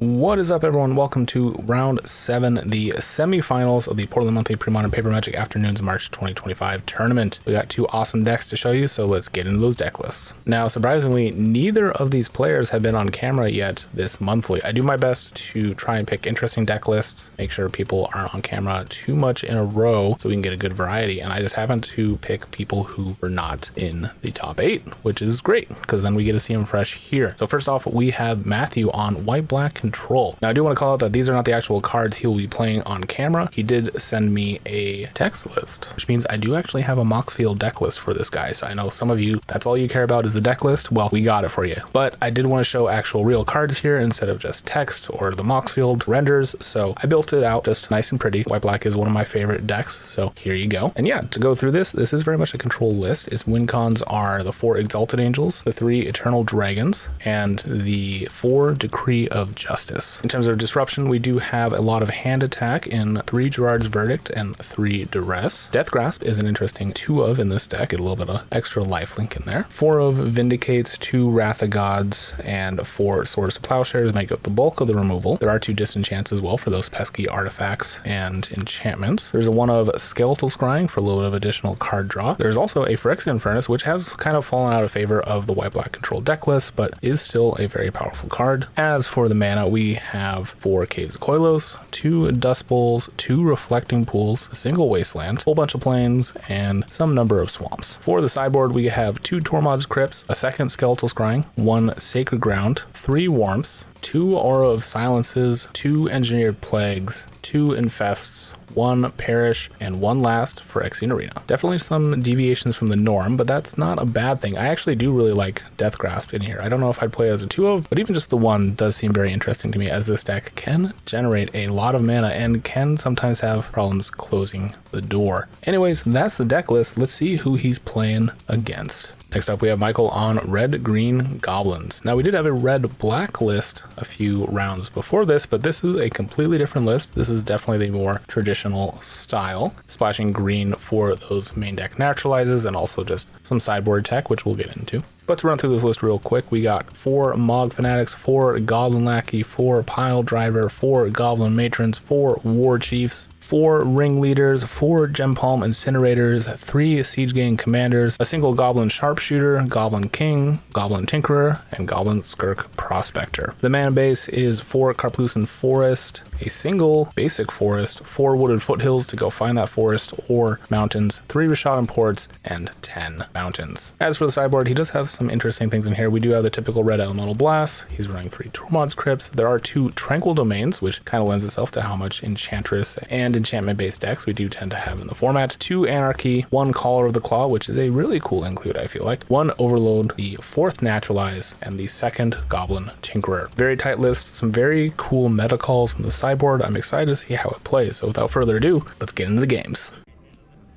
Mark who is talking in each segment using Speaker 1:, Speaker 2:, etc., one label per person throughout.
Speaker 1: What is up, everyone? Welcome to round 7, the semifinals of the Portland Monthly Premodern Paper Magic Afternoons March 2025 tournament. We got two awesome decks to show you, so let's get into those deck lists. Now, surprisingly, neither of these players have been on camera yet this monthly. I do my best to try and pick interesting deck lists, make sure people aren't on camera too much in a row so we can get a good variety, and I just happen to pick people who were not in the top 8, which is great, because then we get to see them fresh here. So first off, we have Matthew on White-Black Control. Now, I do want to call out that these are not the actual cards he will be playing on camera. He did send me a text list, which means I do actually have a Moxfield deck list for this guy. So I know some of you, that's all you care about is the deck list. Well, we got it for you. But I did want to show actual real cards here instead of just text or the Moxfield renders. So I built it out just nice and pretty. White-Black is one of my favorite decks. So here you go. And yeah, to go through this is very much a control list. Its win cons are the 4 Exalted Angels, the 3 Eternal Dragons, and the 4 Decree of Justice. In terms of disruption, we do have a lot of hand attack in 3 Gerard's Verdict and 3 Duress. Death Grasp is an interesting 2 of in this deck, get a little bit of extra lifelink in there. 4 of Vindicates, 2 Wrath of Gods, and 4 Swords to Plowshares make up the bulk of the removal. There are 2 disenchants as well for those pesky artifacts and enchantments. There's a 1 of Skeletal Scrying for a little bit of additional card draw. There's also a Phyrexian Furnace, which has kind of fallen out of favor of the White-Black control deck list, but is still a very powerful card. As for the mana, we have 4 Caves of Koilos, 2 Dust Bowls, 2 Reflecting Pools, a single Wasteland, a whole bunch of plains, and some number of swamps. For the sideboard, we have 2 Tormod's Crypts, a second Skeletal Scrying, 1 Sacred Ground, 3 Warmths, 2 Aura of Silences, 2 Engineered Plagues, 2 Infests, 1 Perish, and 1 last Phyrexian Arena. Definitely some deviations from the norm, but that's not a bad thing. I actually do really like Death Grasp in here. I don't know if I'd play it as a 2 of, but even just the 1 does seem very interesting to me, as this deck can generate a lot of mana and can sometimes have problems closing the door. Anyways, that's the deck list. Let's see who he's playing against. Next up, we have Michael on Red-Green Goblins. Now, we did have a red-black list a few rounds before this, but this is a completely different list. This is definitely the more traditional style. Splashing green for those main deck naturalizes and also just some sideboard tech, which we'll get into. But to run through this list real quick, we got 4 Mog Fanatics, 4 Goblin Lackey, 4 Pile Driver, 4 Goblin Matrons, 4 War Chiefs, 4 Ringleaders, 4 Gem Palm Incinerators, 3 Siege Gang Commanders, a single Goblin Sharpshooter, Goblin King, Goblin Tinkerer, and Goblin Skirk Prospector. The mana base is 4 Karplusan Forest, a single basic forest, 4 Wooded Foothills to go find that forest or mountains, 3 Rishadan Ports, and 10 mountains. As for the sideboard, he does have some interesting things in here. We do have the typical red Elemental Blast. He's running 3 Tormod's Crypts. There are 2 Tranquil Domains, which kind of lends itself to how much Enchantress and enchantment-based decks we do tend to have in the format. 2 Anarchy, 1 Caller of the Claw, which is a really cool include, I feel like. 1 Overload, the 4th Naturalize, and the 2nd Goblin Tinkerer. Very tight list, some very cool meta calls on the sideboard. I'm excited to see how it plays. So without further ado, let's get into the games.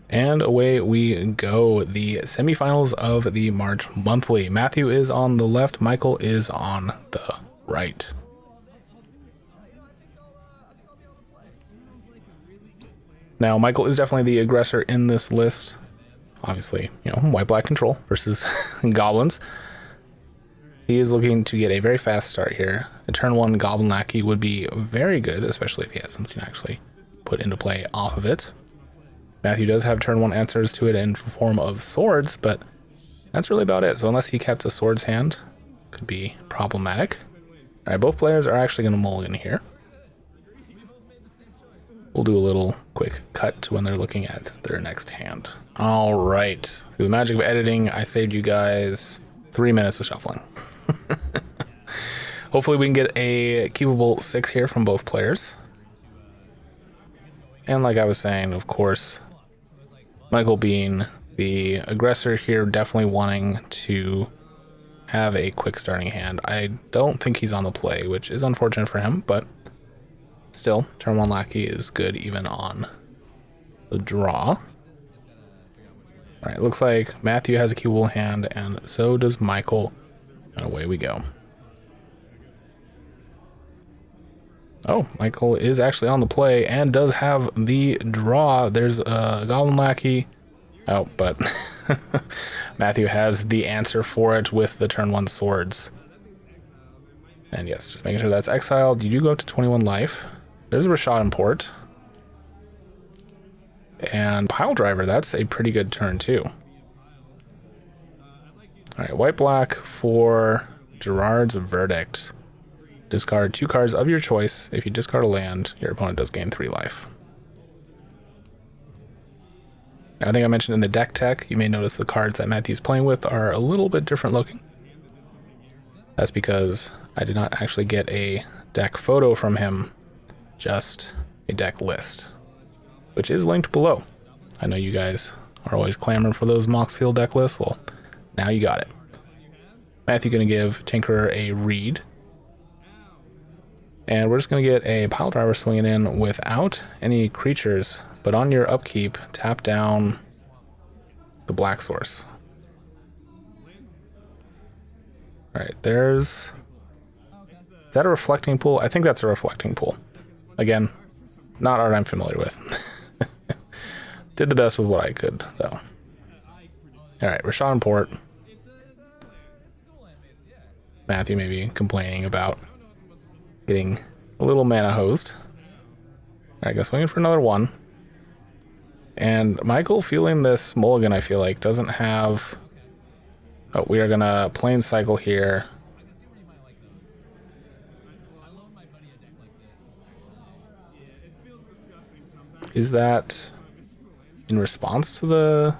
Speaker 1: And away we go. The semifinals of the March monthly. Matthew is on the left, Michael is on the right. Now, Michael is definitely the aggressor in this list. Obviously, you know, White-Black control versus Goblins. He is looking to get a very fast start here. A turn 1 Goblin Lackey would be very good, especially if he has something to actually put into play off of it. Matthew does have turn 1 answers to it in form of swords, but that's really about it. So unless he kept a swords hand, could be problematic. All right, both players are actually going to mulligan here. We'll do a little quick cut to when they're looking at their next hand. All right, through the magic of editing, I saved you guys 3 minutes of shuffling. Hopefully we can get a keepable 6 here from both players. And like I was saying, of course, Michael being the aggressor here, definitely wanting to have a quick starting hand. I don't think he's on the play, which is unfortunate for him, but still, turn 1 Lackey is good even on the draw. All right, looks like Matthew has a keepable hand, and so does Michael. And away we go. Oh, Michael is actually on the play and does have the draw. There's a Goblin Lackey. Oh, but Matthew has the answer for it with the turn 1 swords. And yes, just making sure that's exiled. You do go up to 21 life. There's a Rashad Import. And Pile Driver, that's a pretty good turn too. Alright, white-black for Gerard's Verdict. Discard 2 cards of your choice. If you discard a land, your opponent does gain 3 life. I think I mentioned in the deck tech, you may notice the cards that Matthew's playing with are a little bit different looking. That's because I did not actually get a deck photo from him, just a deck list, which is linked below. I know you guys are always clamoring for those Moxfield deck lists. Well, now you got it. Matthew going to give Tinkerer a read. And we're just going to get a Pile Driver swinging in without any creatures, but on your upkeep, tap down the black source. Alright, there's... Is that a reflecting pool? I think that's a reflecting pool. Again, not art I'm familiar with. Did the best with what I could, though. Alright, Rashad Import. Matthew may be complaining about getting a little mana hosed. Alright, go swinging for another one. And Michael feeling this mulligan, I feel like, doesn't have... Oh, we are gonna plane cycle here. Is that in response to the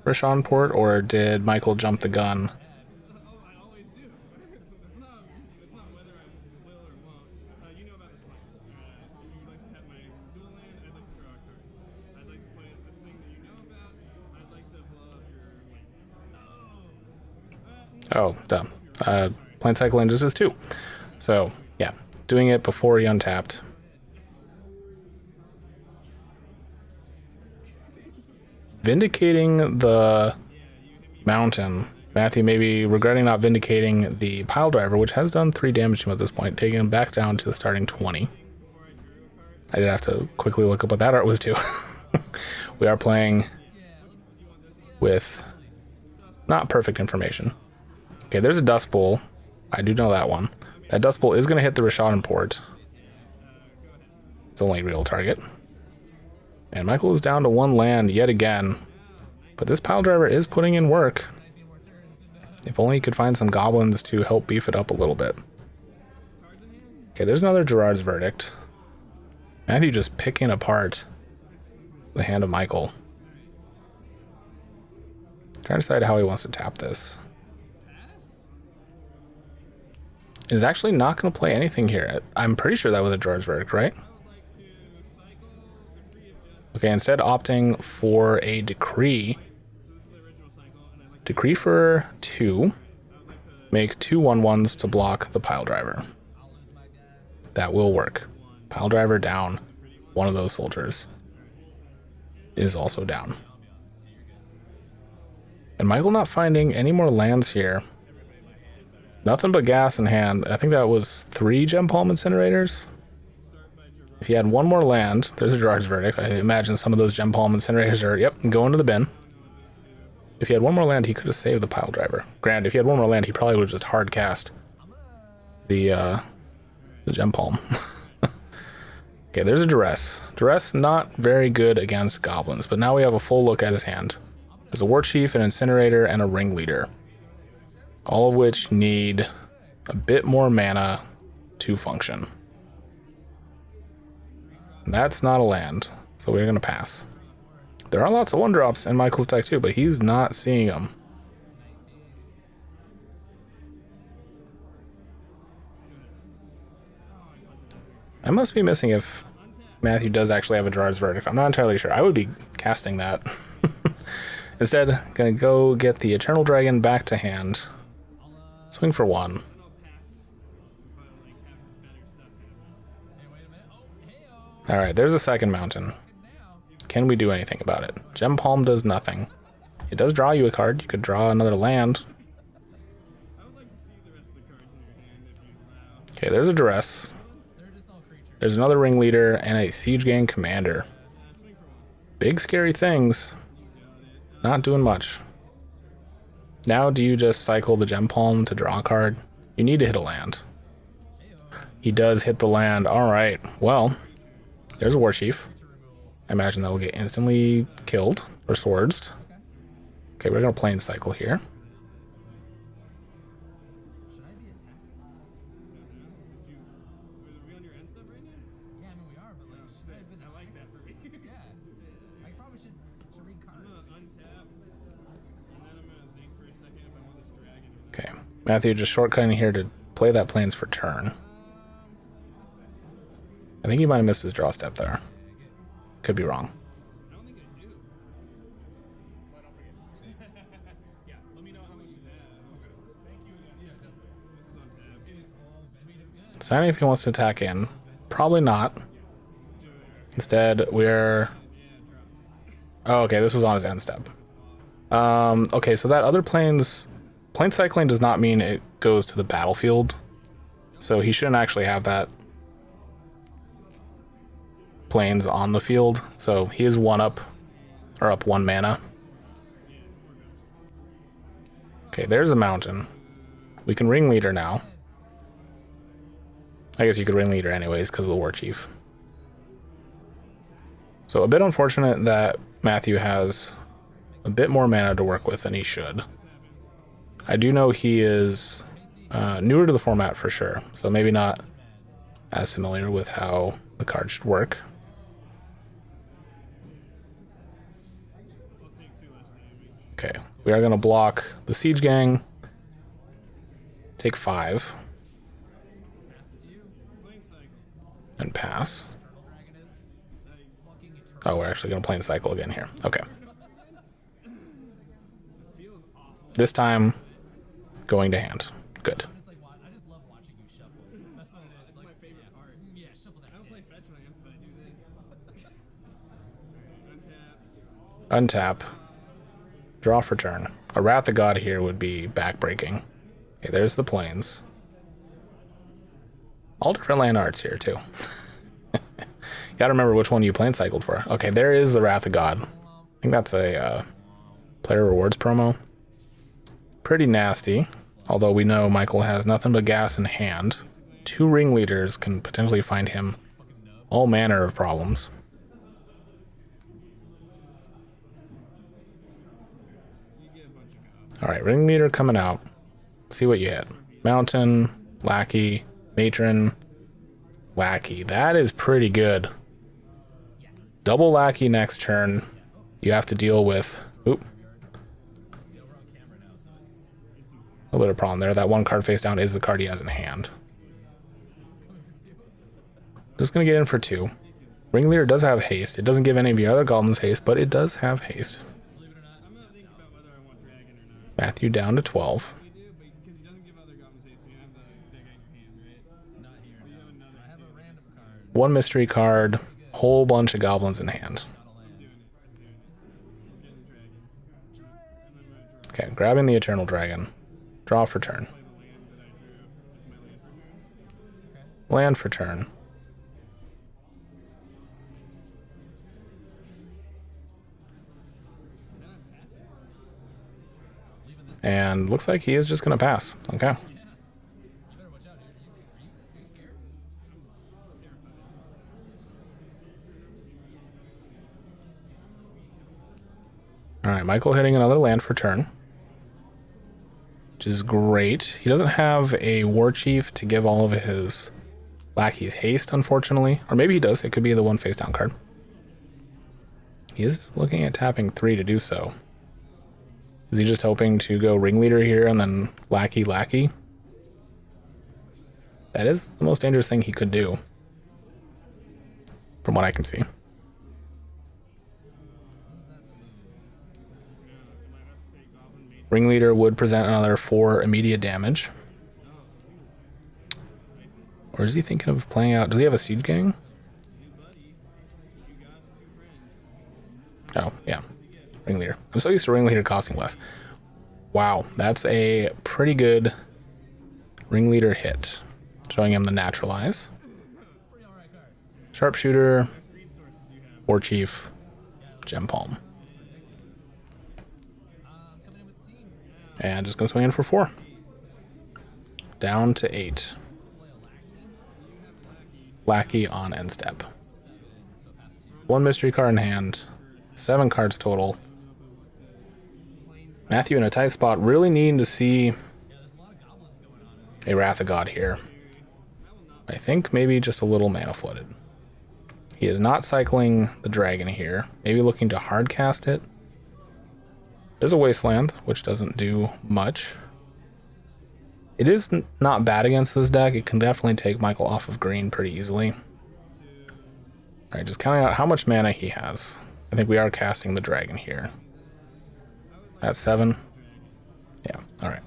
Speaker 1: Rashad Import, or did Michael jump the gun? Oh, dumb. Plant cycle injustice too. So, yeah, doing it before he untapped. Vindicating the mountain. Matthew maybe regretting not vindicating the Pile Driver, which has done 3 damage to him at this point, taking him back down to the starting 20. I did have to quickly look up what that art was too. We are playing with not perfect information. Okay, there's a Dust Bowl. I do know that one. That Dust Bowl is going to hit the Rashad Import. It's only a real target. And Michael is down to 1 land yet again. But this Pile Driver is putting in work. If only he could find some goblins to help beef it up a little bit. Okay, there's another Gerard's Verdict. Matthew just picking apart the hand of Michael. Trying to decide how he wants to tap this. He's actually not going to play anything here. I'm pretty sure that was a Gerard's Verdict, right? Okay, instead opting for a Decree. Decree for 2. Make 2 1/1s to block the Pile Driver. That will work. Pile Driver down. One of those soldiers is also down. And Michael not finding any more lands here. Nothing but gas in hand. I think that was 3 Gem Palm Incinerators. If he had 1 more land, there's a Gerard's Verdict. I imagine some of those Gem Palm Incinerators are, yep, going to the bin. If he had 1 more land, he could have saved the Pile Driver. Granted, if he had 1 more land, he probably would have just hard cast the Gem Palm. Okay, there's a Duress. Duress not very good against goblins, but now we have a full look at his hand. There's a War Chief, an Incinerator, and a Ringleader. All of which need a bit more mana to function. And that's not a land, so we're going to pass. There are lots of 1-drops in Michael's deck too, but he's not seeing them. I must be missing if Matthew does actually have a Gerard's Verdict. I'm not entirely sure. I would be casting that. Instead, gonna go get the Eternal Dragon back to hand. Swing for 1. Alright, there's a second mountain. Can we do anything about it? Gem Palm does nothing. It does draw you a card. You could draw another land. Okay, there's a Duress. There's another Ringleader and a Siege Gang Commander. Big scary things. Not doing much. Now do you just cycle the Gem Palm to draw a card? You need to hit a land. He does hit the land. All right. Well, there's a War Chief. I imagine that will get instantly killed or swords. Okay, we're going to plane cycle here. Okay, Matthew just shortcutting here to play that planes for turn. I think he might have missed his draw step there. Could be wrong. Deciding if he wants to attack in. Probably not. Instead, we're... Oh, okay, this was on his end step. Okay, so that other plane's... Plane cycling does not mean it goes to the battlefield. So he shouldn't actually have that planes on the field. So he is one up, or up 1 mana. Okay, there's a mountain. We can ringleader now. I guess you could ringleader anyways because of the War Chief. So a bit unfortunate that Matthew has a bit more mana to work with than he should. I do know he is newer to the format for sure, so maybe not as familiar with how the card should work. Okay, we are going to block the Siege Gang. Take 5. And pass. Oh, we're actually going to plane cycle again here. Okay. This time, going to hand. Good. Untap. Draw for turn. A Wrath of God here would be backbreaking. Okay, there's the planes. All different land arts here, too. Gotta remember which one you plane cycled for. Okay, there is the Wrath of God. I think that's a player rewards promo. Pretty nasty. Although we know Michael has nothing but gas in hand. 2 ringleaders can potentially find him all manner of problems. Alright, ringleader coming out. Let's see what you hit. Mountain, Lackey, Matron, Lackey. That is pretty good. Double Lackey next turn. You have to deal with... Oop. A little bit of problem there. That 1 card face down is the card he has in hand. Just going to get in for 2. Ringleader does have haste. It doesn't give any of your other goblins haste, but it does have haste. Matthew down to 12. One mystery card, whole bunch of goblins in hand. Okay, grabbing the Eternal Dragon. Draw for turn. Land for turn. And looks like he is just going to pass. Okay. Alright, Michael hitting another land for turn. Which is great. He doesn't have a War Chief to give all of his lackeys haste, unfortunately. Or maybe he does. It could be the 1 face down card. He is looking at tapping 3 to do so. Is he just hoping to go ringleader here and then lackey? That is the most dangerous thing he could do, from what I can see. Ringleader would present another 4 immediate damage. Or is he thinking of playing out... Does he have a Siege Gang? Oh, yeah. Ringleader. I'm so used to Ringleader costing less. Wow, that's a pretty good Ringleader hit. Showing him the Naturalize. Sharpshooter. War Chief. Gem Palm. And just gonna swing in for 4. Down to 8. Lackey on end step. 1 mystery card in hand. 7 cards total. Matthew in a tight spot, really needing to see a Wrath of God here. I think maybe just a little mana flooded. He is not cycling the dragon here. Maybe looking to hard cast it. There's a Wasteland, which doesn't do much. It is not bad against this deck. It can definitely take Michael off of green pretty easily. Alright, just counting out how much mana he has. I think we are casting the dragon here. That's 7. Yeah, alright.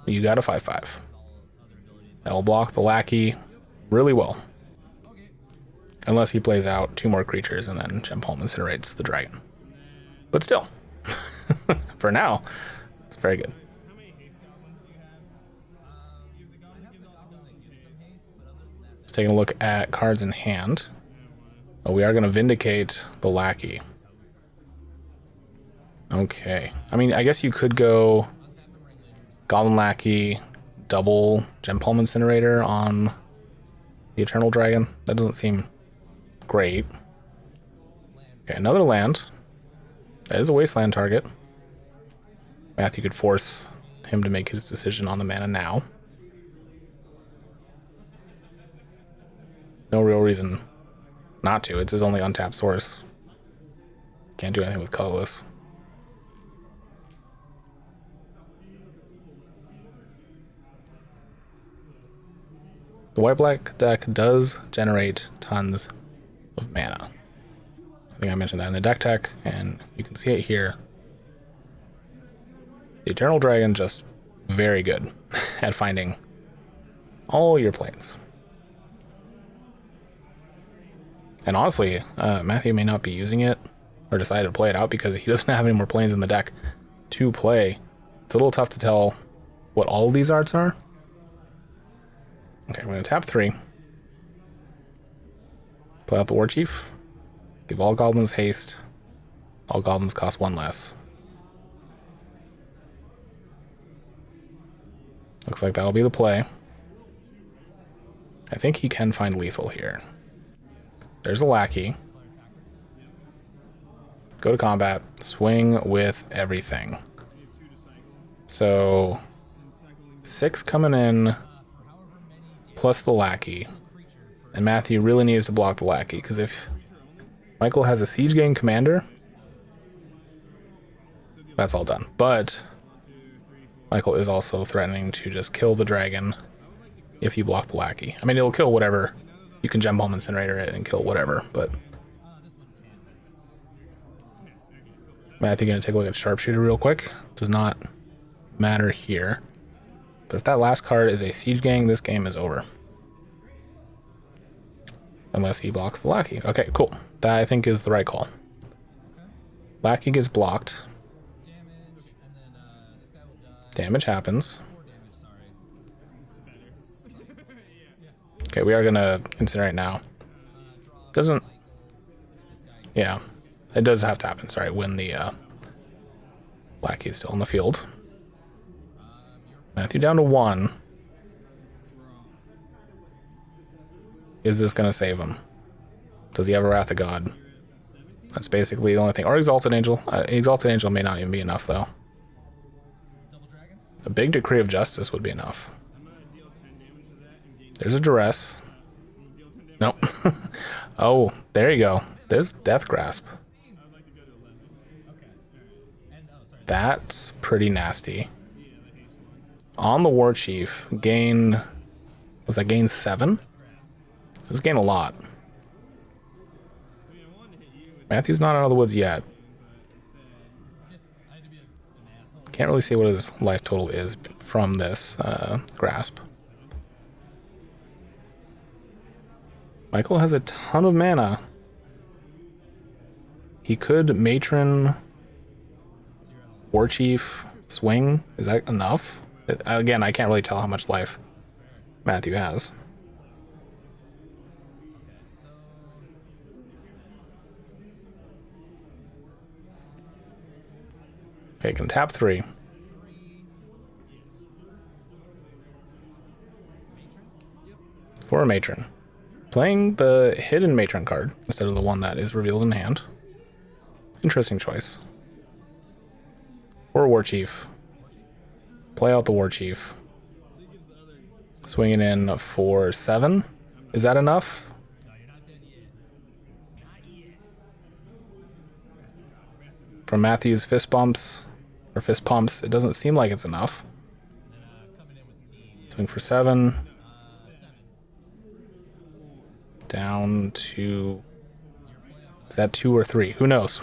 Speaker 1: You got a 5/5. That'll block the Lackey really well. Unless he plays out 2 more creatures and then Gem Palm incinerates the dragon. But still, for now, it's very good. Just taking a look at cards in hand. Oh, we are going to Vindicate the Lackey. Okay. I mean, I guess you could go Goblin Lackey, double Gem Palm Incinerator on the Eternal Dragon. That doesn't seem great. Okay, another land. That is a Wasteland target. Matthew could force him to make his decision on the mana now. No real reason not to. It's his only untapped source. Can't do anything with colorless. The white-black deck does generate tons of mana. I think I mentioned that in the deck tech, and you can see it here. The Eternal Dragon just very good at finding all your planes. And honestly, Matthew may not be using it or decided to play it out because he doesn't have any more planes in the deck to play. It's a little tough to tell what all of these arts are. Okay, I'm going to tap 3. Play out the War Chief. Give all goblins haste. All goblins cost 1 less. Looks like that'll be the play. I think he can find lethal here. There's a Lackey. Go to combat. Swing with everything. So 6 coming in, plus the Lackey. And Matthew really needs to block the Lackey, because if Michael has a Siege Gang Commander, that's all done. But Michael is also threatening to just kill the dragon if you block the Lackey. I mean, it'll kill whatever. You can Gem Bomb Incinerator it and kill whatever, but Matthew gonna take a look at Sharpshooter real quick. Does not matter here. But if that last card is a Siege Gang, this game is over. Unless he blocks the Lackey. Okay, cool. That I think is the right call. Lackey gets blocked. Damage happens. Okay, we are gonna incinerate now. Doesn't... Yeah, it does have to happen, sorry, when the Lackey is still in the field. Matthew down to 1. Is this gonna save him? Does he have a Wrath of God? That's basically the only thing. Or Exalted Angel. Exalted Angel may not even be enough, though. A big Decree of Justice would be enough. There's a Duress. Nope. Oh, there you go. There's Death Grasp. That's pretty nasty. On the War Chief, gain... Was that gain 7? It was gain a lot. Matthew's not out of the woods yet. Can't really see what his life total is from this grasp. Michael has a ton of mana. He could Matron, War Chief, swing. Is that enough? Again, I can't really tell how much life Matthew has. Okay, can tap 3. For a Matron. Playing the hidden matron card instead of the one that is revealed in hand. Interesting choice. Or War Chief. Play out the War Chief. Swinging in for 7. Is that enough? From Matthew's fist bumps, or fist pumps, it doesn't seem like it's enough. Swing for 7. Down to... Is that 2 or 3? Who knows?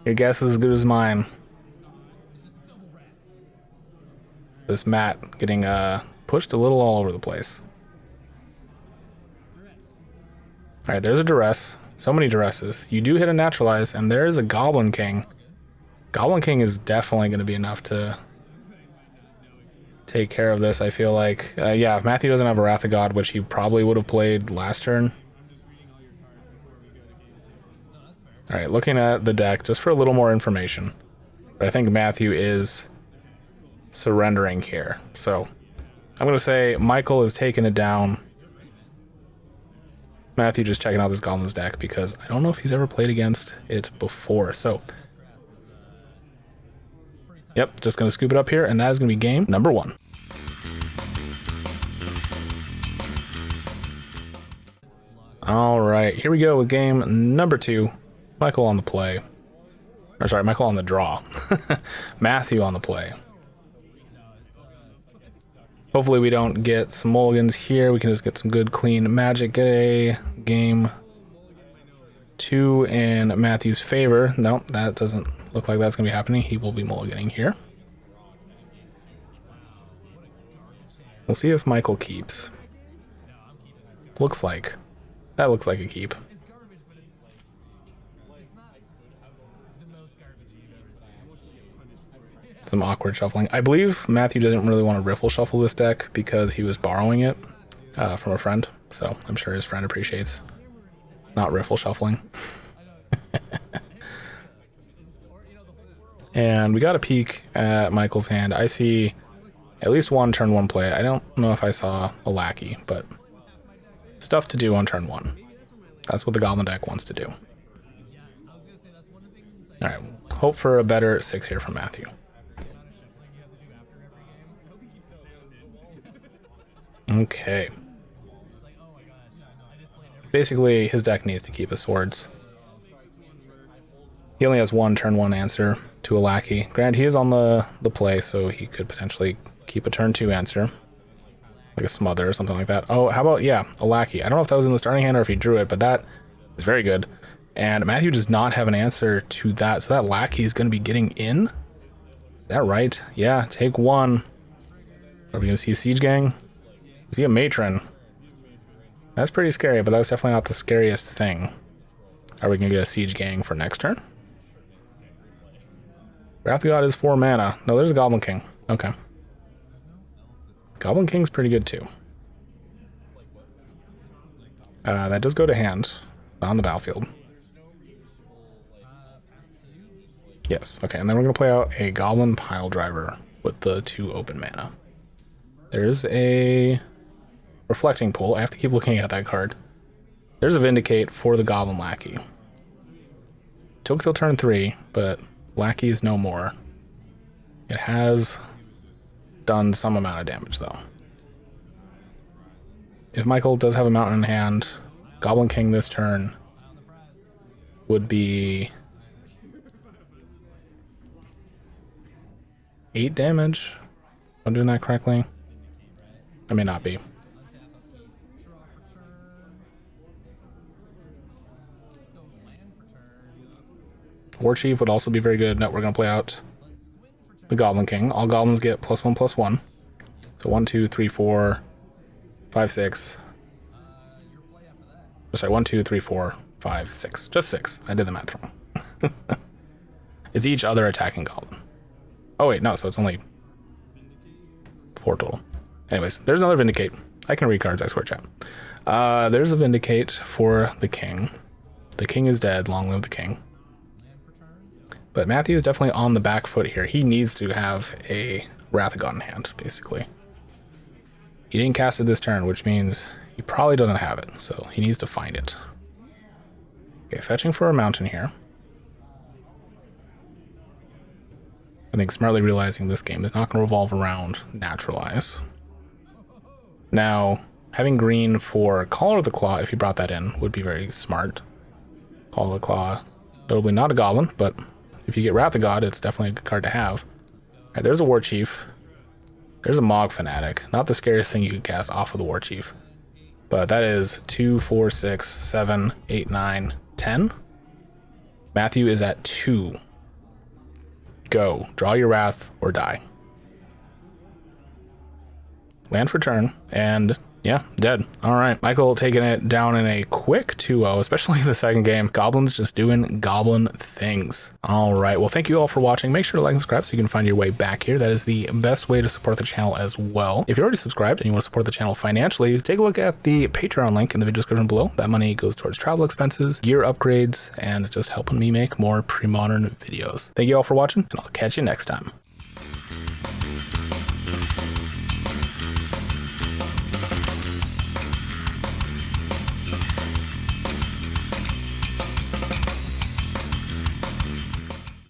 Speaker 1: Your guess is as good as mine. This mat getting pushed a little all over the place. Alright, there's a duress. So many duresses. You do hit a naturalize, and there is a Goblin King. Goblin King is definitely going to be enough to take care of this, I feel like. Yeah, if Matthew doesn't have a Wrath of God, which he probably would have played last turn. Alright, looking at the deck, just for a little more information. But I think Matthew is surrendering here. So, I'm going to say Michael is taking it down. Matthew just checking out this Goblins deck because I don't know if he's ever played against it before. So, yep, just going to scoop it up here, and that is going to be game number 1. All right, here we go with game number 2. Michael on the play. Or sorry, Michael on the draw. Matthew on the play. Hopefully we don't get some mulligans here. We can just get some good, clean magic. Get a game 2 in Matthew's favor. No, that doesn't look like that's going to be happening. He will be mulliganing here. We'll see if Michael keeps. Looks like. That looks like a keep. Some awkward shuffling. I believe Matthew didn't really want to riffle shuffle this deck because he was borrowing it from a friend. So I'm sure his friend appreciates not riffle shuffling. And we got a peek at Michael's hand. I see at least one turn 1 play. I don't know if I saw a lackey, but stuff to do on turn 1. That's what the Goblin deck wants to do. All right, hope for a better 6 here from Matthew. Okay. Basically, his deck needs to keep his swords. He only has one turn 1 answer to a lackey. Granted, he is on the play, so he could potentially keep a turn 2 answer. Like a smother or something like that. Oh, how about, yeah, a lackey. I don't know if that was in the starting hand or if he drew it, but that is very good. And Matthew does not have an answer to that, so that lackey is going to be getting in? Is that right? Yeah, take 1. Are we going to see Siege Gang? See a matron. That's pretty scary, but that's definitely not the scariest thing. Are we going to get a Siege Gang for next turn? Wrath of God is 4 mana. No, there's a Goblin King. Okay. Goblin King's pretty good too. That does go to hand, not on the battlefield. Yes, okay, and then we're going to play out a Goblin Pile Driver with the 2 open mana. There's a Reflecting Pool. I have to keep looking at that card. There's a Vindicate for the Goblin Lackey. Took till turn 3, but Lackey is no more. It has done some amount of damage, though. If Michael does have a mountain in hand, Goblin King this turn would be 8 damage. If I'm doing that correctly. I may not be. War Chief would also be very good. No, we're going to play out the Goblin King. All goblins get +1/+1. So 1, 2, 3, 4, 5, 6. Sorry, 1, 2, 3, 4, 5, 6. Just 6. I did the math wrong. It's each other attacking goblin. Oh wait, no, so it's only 4 total. Anyways, there's another Vindicate. I can read cards, I swear, chat. There's a Vindicate for the king. The king is dead. Long live the king. But Matthew is definitely on the back foot here. He needs to have a Wrath of God in hand, basically. He didn't cast it this turn, which means He probably doesn't have it, so he needs to find it. Okay, fetching for a mountain here. I think smartly realizing this game is not going to revolve around Naturalize. Now, having green for Caller of the Claw, if you brought that in, would be very smart. Caller of the Claw, notably not a goblin, but if you get Wrath of God, it's definitely a good card to have. All right, there's a War Chief. There's a Mog Fanatic. Not the scariest thing you could cast off of the War Chief. But that is 2, 4, 6, 7, 8, 9, 10. Matthew is at 2. Go. Draw your Wrath or die. Land for turn, and yeah, dead. All right, Michael taking it down in a quick 2-0, especially the second game. Goblins just doing goblin things. All right, well, thank you all for watching. Make sure to like and subscribe so you can find your way back here. That is the best way to support the channel as well. If you're already subscribed and you want to support the channel financially, take a look at the Patreon link in the video description below. That money goes towards travel expenses, gear upgrades, and just helping me make more pre-modern videos. Thank you all for watching, and I'll catch you next time.